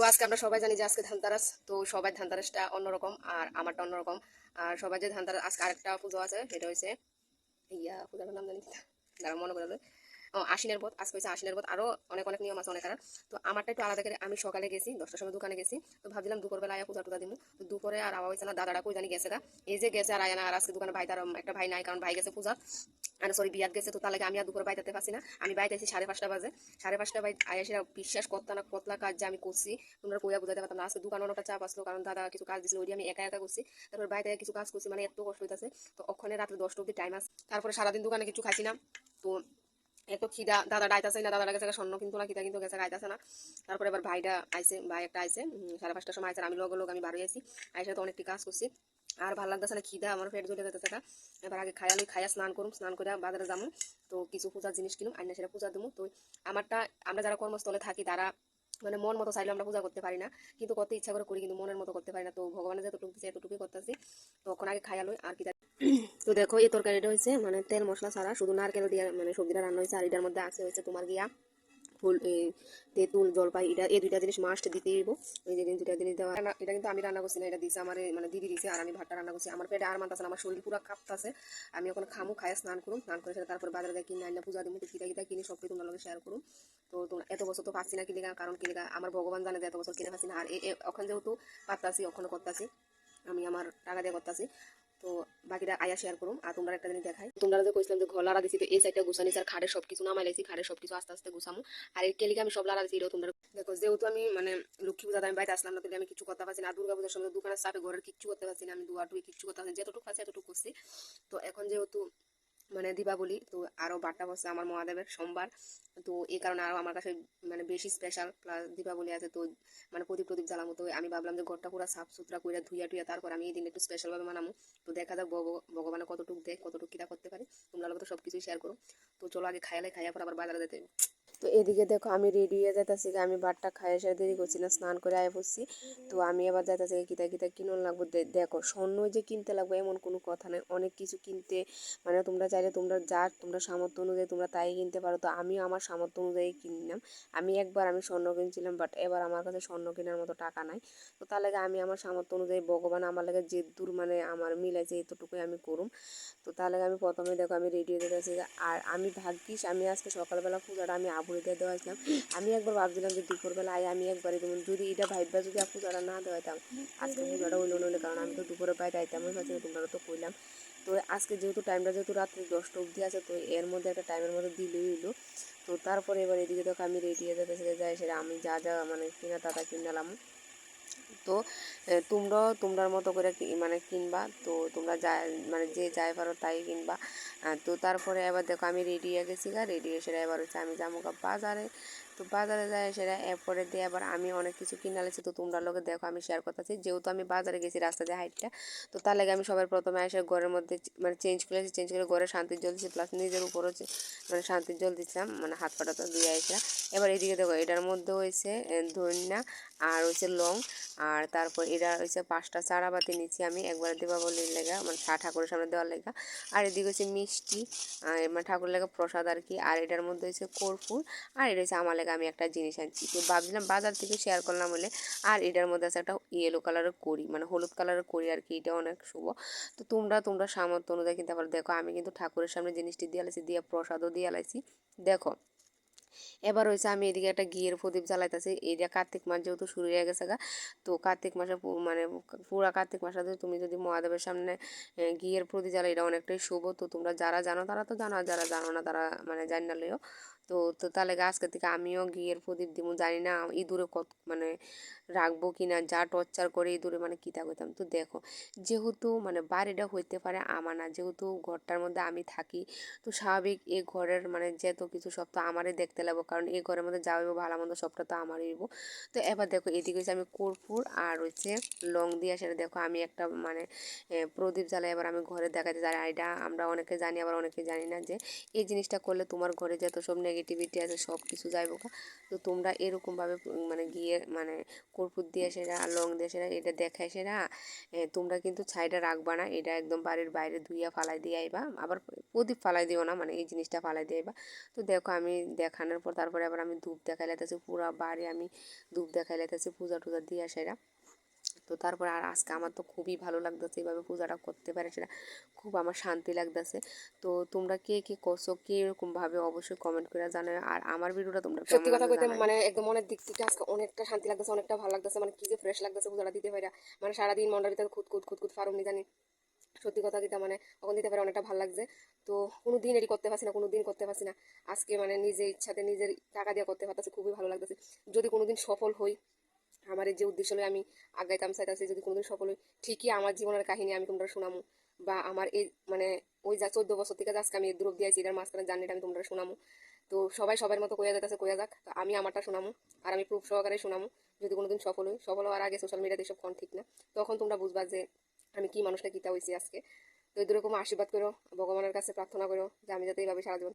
আজকে আমরা সবাই জানি যে আজকে ধানতেরাস। তো সবাই ধানতেরাসটা অন্যরকম আর আমারটা অন্যরকম। আর সবাই যে ধানতেরাস আজকে আরেকটা পুজো আছে সেটা হচ্ছে পূজার নাম জানি না। দাঁড়াও মনে করে আশ্বিনের পথ। আজকে হচ্ছে আশ্বিনের পথ, আরো অনেক অনেক নিয়ম আছে অনেক আর। তো আমারটা একটু আলাদা করে আমি সকালে গেছি 10টার সময় দোকানে গেছি। তো ভাবছিলাম দুপুরবেলা আয়া পূজা টুজা দিমু। তো দুপুরে আর আওয়া হয়েছে না, দাদারা কই জানি গেছে গা। এই যে গেছে আর আয়া না, আর আজকে দোকানে ভাই তার একটা ভাই নাই, কারণ ভাই গেছে পূজা আর সরি বিয়াত গেছে। তো তার লাগে আমি আর দুপুরে বাইতে পারছি না। আমি বাইতে আছি 5:30 বাজে। 5:30 বাই আয়া সেটা বিশ্বাস করতে না কতলা কাজ যে আমি করছি তোমরা কইয়া বুঝাতে পারতাম না। আজকে দোকানে অনেকটা চাপ আসলো, কারণ দাদা কিছু কাজ দিছিল, ওই আমি একা একা করছি। তারপর বাইরে কিছু কাজ করছি, মানে এত কষ্ট হইতাছে। তো ওখানে রাত্রে 10টা অব্দি টাইম আছে। তারপরে সারাদিন দোকানে কিছু খাইছি না। তো এত খিদা, দাদা ডাইতাছে না, দাদা গেছে স্বর্ণ কিন্তু না খিদা কিন্তু গেছে গাইতাছে না। তারপরে এবার ভাইটা আইছে, ভাই একটা আইছে 5:30টার সময় আইছে। আমি লোক আমি বাড়ি আইছি, আইসা তো অনেকটি কাজ করছি। আর ভালো লাগতেছে না, খিদা আমার পেট জ্বলে যেতেছে। এবার আগে খাইয়া স্নান করুম, স্নান করে বাজারে যাবো। তো কিছু পূজার জিনিস কিনুম, আইনা সেটা পূজা দেবো। তো আমারটা আমরা যারা কর্মস্থলে থাকি তারা মানে মন মতো চাইলে আমরা পূজা করতে পারি না, কিন্তু করতে ইচ্ছা করে করি, কিন্তু মনের মতো করতে পারি না। তো ভগবানের যতটুকু দিচ্ছে এতটুকুই করতেছি। তখন আগে খাইয়া লই আর কি। তো দেখো এই তরকারিটা হয়েছে মানে তেল মশলা ছাড়া, শুধু নারকেল দিয়ে মানে সবজিটা রান্না হয়েছে। আর এটার মধ্যে আছে হয়েছে তোমার গিয়া ফুল তেঁতুল জলপাই, এটা এই দুইটা জিনিস মাস্ট দিতে দিব। এই যে দুইটা জিনিস দেওয়া, এটা কিন্তু আমি রান্না করছি না, এটা দিছে আমার মানে দিদি দিছে। আর আমি ভাতটা রান্না করছি। আমার পেটে আর মানতাছে না, আমার শরীর পুরো কাঁপতাছে। আমি ওখানে খামু, খাইয়া স্নান করুন, স্নান করে তারপর বাজারে যাই কিনে আইনা পূজা দিব। কিটা কিটা কিনে সবকে তোমার লগে শেয়ার করুন। তো তোমরা এত বছর তো পাচ্ছি না কিলিগা, কারণ কিলিগা আমার ভগবান জানে যে এত বছর কিনে পাচ্ছি না। আর ওখানে যেহেতু পারতাছি ওখানে করতেছি, আমি আমার টাকা দিয়ে করতেছি। তো বাকিটা আয়া শেয়ার করুম। আর তোমরা একটা জিনিস দেখাই, তোমরা যে কইছিলাম যে ঘর লাড়া দিছি, তো এই সাইডটা গুছানিস আর খাড়ে সবকিছু নামাই লাইছি, খাড়ে সবকিছু আস্তে আস্তে গুছামু। আর এই টেলিকে আমি সব লাড়া দিছি, এটাও তোমরা দেখো। যেহেতু আমি মানে লক্ষ্মী পূজাতে আমি বাইরে আসলাম না, তাহলে আমি কিছু করতে পারছি না। আর দুর্গা পূজার সময় দোকানের চাপে ঘরের কিচ্ছু করতে পারছি না, আমি দুয়া টুই কিচ্ছু করতে পারছি না, যেটুকু আছে এতটুকু করছি। তো এখন যেহেতু মানে দীপাবলি, তো আরো 12টা বছর আমার মহাদেবের সোমবার। তো এই কারণে আরো আমার কাছে মানে বেশি স্পেশাল, প্লাস দীপাবলি আছে। তো মানে প্রদীপ প্রদীপ জ্বালামো। তো আমি ভাবলাম যে ঘরটা পুরো সাফ সুতরা করে ধুইয়া টুইয়া তারপর আমি এই দিন একটু স্পেশাল ভাবে মানামো। তো দেখা যাক ভগবানের কতটুকু দেখ, কতটুকু কিরা করতে পারি। তোমরা লোক তো সবকিছুই শেয়ার করো। তো চলো আগে খাইয়া পর আবার বাজারে যেতে। তো এদিকে দেখো আমি রেডি হয়ে যাইতাছি, আমি ভাতটা খাই এসে দেরি করছি না, স্নান করে আয় পড়ছি। তো আমি আবার যাইতাছি কিতা কিতা কিনুন লাগবো। দেখো স্বর্ণ যে কিনতে লাগবে এমন কোনো কথা নেই, অনেক কিছু কিনতে মানে তোমরা চাইলে তোমরা সামর্থ্য অনুযায়ী তোমরা তাই কিনতে পারো। তো আমিও আমার সামর্থ্য অনুযায়ী কিনলাম। আমি স্বর্ণ কিনছিলাম, বাট এবার আমার কাছে স্বর্ণ কেনার মতো টাকা নাই। তো তার লাগে আমি আমার সামর্থ্য অনুযায়ী ভগবান আমার লাগে যে দূর মানে আমার মিলাইছে এতটুকুই আমি করুম। তো তাহলে আমি প্রথমে দেখো আমি রেডি হয়ে গেছি। আর আমি ভাগ্যিস আমি আজকে সকালবেলা পূজাটা আমি আবুড়িতে দেওয়াইছিলাম। আমি একবার ভাবছিলাম যে দুপুরবেলা আমি একবারে দেবো, যদি এটা ভাইবা যদি পূজাটা না দেওয়াইতাম আজকে পূজাটা হইলো নইলে, কারণ আমি তো দুপুরে বাইরে আইতামই পাচ্ছি না, তোমরা তো কইলাম। তো আজকে যেহেতু রাত্রি 10টা অবধি আছে, তো এর মধ্যে একটা টাইমের মধ্যে দিলেই হইলো। তো তারপরে এবার এদিকে দেখো আমি রেডি হয়ে যেতে যাই, সেটা আমি যা যা মানে কিনা তাতা কিনলাম। তো তোমরার মতো করে মানে কিনবা। তো তোমরা যা মানে যে যাই পারো তাই কিনবা। তো তারপরে এবার দেখো আমি রেডি হয়ে গেছি রেডি হয়ে সেটা এবার হচ্ছে আমি যাবো বাজারে। তো বাজারে যাই সেটা এরপরে দিয়ে আবার আমি অনেক কিছু কিনে আনছি। তো তোমরা লোকে দেখো আমি শেয়ার করতেছি, যেহেতু আমি বাজারে গেছি রাস্তা দিয়ে হাইটটা। তো তার লাগে আমি সবার প্রথমে এসে ঘরের মধ্যে মানে চেঞ্জ করে ঘরে শান্তির জল দিচ্ছি, প্লাস নিজের উপরও মানে শান্তির জল দিচ্ছিলাম, মানে হাত পাটা তো ধুয়ে আসলাম। এবার এদিকে দেখো এটার মধ্যে হয়েছে ধনিয়া আর হচ্ছে লং। আর তারপর এরা হচ্ছে 5টা চারাবাতি নিচ্ছি আমি একবার দীপাবলির লেগা, মানে ঠাকুরের সামনে দেওয়ার লেগা। আর এদিকে হচ্ছে মিষ্টি, মানে ঠাকুরের লেগা প্রসাদ আর কি। আর এটার মধ্যে হচ্ছে কর্পূর। আর এটা হচ্ছে আমার লেগে আমি একটা জিনিস আনছি, তো ভাবছিলাম বাজার থেকে শেয়ার করলাম বলে। আর এটার মধ্যে আছে একটা ইয়েলো কালারের কড়ি, মানে হলুদ কালারের কড়ি আর কি, এটা অনেক শুভ। তো তোমরা সামর্থ্য অনুযায়ী কিনতে পারো। দেখো আমি কিন্তু ঠাকুরের সামনে জিনিসটি দিয়ে আলাইছি, দিয়ে প্রসাদও দিয়ে আলাইছি। দেখো এবার হয়েছে আমি এদিকে একটা ঘিয়ের প্রদীপ জ্বালাইতেছি। এইটা কার্তিক মাস যেহেতু শুরু হয়ে গেছে তো কার্তিক মাসে মানে পুরা কার্তিক মাসে তুমি যদি মহাদেবের সামনে ঘিয়ের প্রদীপ জ্বালাই, এটা অনেকটাই শুভ। তো তোমরা যারা জানো তারা তো জানো, আর যারা জানো না তারা মানে জানি না লইও। তো তো তাহলে আজকে থেকে আমিও ঘিয়ের প্রদীপ দিব। জানি না ইঁদুরে কত মানে রাখবো কি না, যা টর্চার করে ইঁদুরে মানে কীতা কইতাম। তো দেখো যেহেতু মানে বাড়িটা হইতে পারে আমার না, যেহেতু ঘরটার মধ্যে আমি থাকি, তো স্বাভাবিক এই ঘরের মানে যেত কিছু সব তো আমারই দেখতে লাগবো, কারণ এই ঘরের মধ্যে যা হইব ভালো মন্দ সবটা তো আমারই হইব। তো এবার দেখো এদিকে হচ্ছে আমি কর্পূর আর হচ্ছে লং দিয়ে সেটা দেখো আমি একটা মানে প্রদীপ জ্বালাই। এবার আমি ঘরে দেখাতে চাই, এটা আমরা অনেকে জানি আবার অনেকে জানি না যে এই জিনিসটা করলে তোমার ঘরে যত সব নেগেটিভিটি আছে সব কিছু যাইব। তো তোমরা এরকমভাবে মানে গিয়ে মানে কর্পূর দিয়ে সেটা লং দিয়ে সেটা এটা দেখায় সেটা তোমরা কিন্তু ছাইটা রাখবা না, এটা একদম বাড়ির বাইরে ধুইয়া ফালাই দিয়ে আইবা। আবার প্রদীপ ফালাই দিও না, মানে এই জিনিসটা ফালাই দিয়ে আইবা। তো দেখো আমি দেখান টানার পর তারপরে আবার আমি ধূপ দেখাই লাইতেছি, পুরা বাড়ি আমি ধূপ দেখাই লাইতেছি পূজা টুজা দিয়ে আসাইরা। তো তারপরে আর আজকে আমার তো খুবই ভালো লাগতেছে এইভাবে পূজাটা করতে পারে, সেটা খুব আমার শান্তি লাগতেছে। তো তোমরা কে কে করছো, কে এরকম ভাবে অবশ্যই কমেন্ট করে জানাও। আর আমার ভিডিওটা তোমরা সত্যি কথা কইতে মানে একদম মনের দিক থেকে আজকে অনেকটা শান্তি লাগতেছে, অনেকটা ভালো লাগতেছে, মানে কি যে ফ্রেশ লাগতেছে পূজাটা দিতে পারে। মানে সারাদিন মনের ভিতরে খুঁত ফারুম নি জানি, সত্যি কথা দিতে মানে তখন দিতে পারে অনেকটা ভালো লাগছে। তো কোনো দিন এটি করতে পারছি না, কোনো দিন করতে পারছি না, আজকে মানে নিজের ইচ্ছাতে নিজের টাকা দিয়ে করতে পারতেছি, খুবই ভালো লাগতেছে। যদি কোনোদিন সফল হই, আমার এই যে উদ্দেশ্য নিয়ে আমি আগাইতাম চাইতাছি, যদি কোনোদিন সফল হই, ঠিকই আমার জীবনের কাহিনী আমি তোমরা শোনামু, বা আমার এই মানে ওই যা 14 বছর থেকে আজকে আমি দূর অব্দি আইছি, এটার মাঝখানে জার্নিটা আমি তোমরা শোনামু। তো সবাই সবার মতো কইয়া যাইতেছে, কইয়া যাক, তো আমি আমারটা শোনামু, আর আমি প্রুফ সহকারে শোনামু। যদি কোনোদিন সফল হই, সফল হওয়ার আগে সোশ্যাল মিডিয়াতে সব কোন ঠিক না, তখন তোমরা বুঝবা যে আমি কি মানুষটা কিতা হইছি আজকে। তো এরকম আশীর্বাদ করো, ভগবানের কাছে প্রার্থনা করো যে আমি যাতে এইভাবে সারা জীবন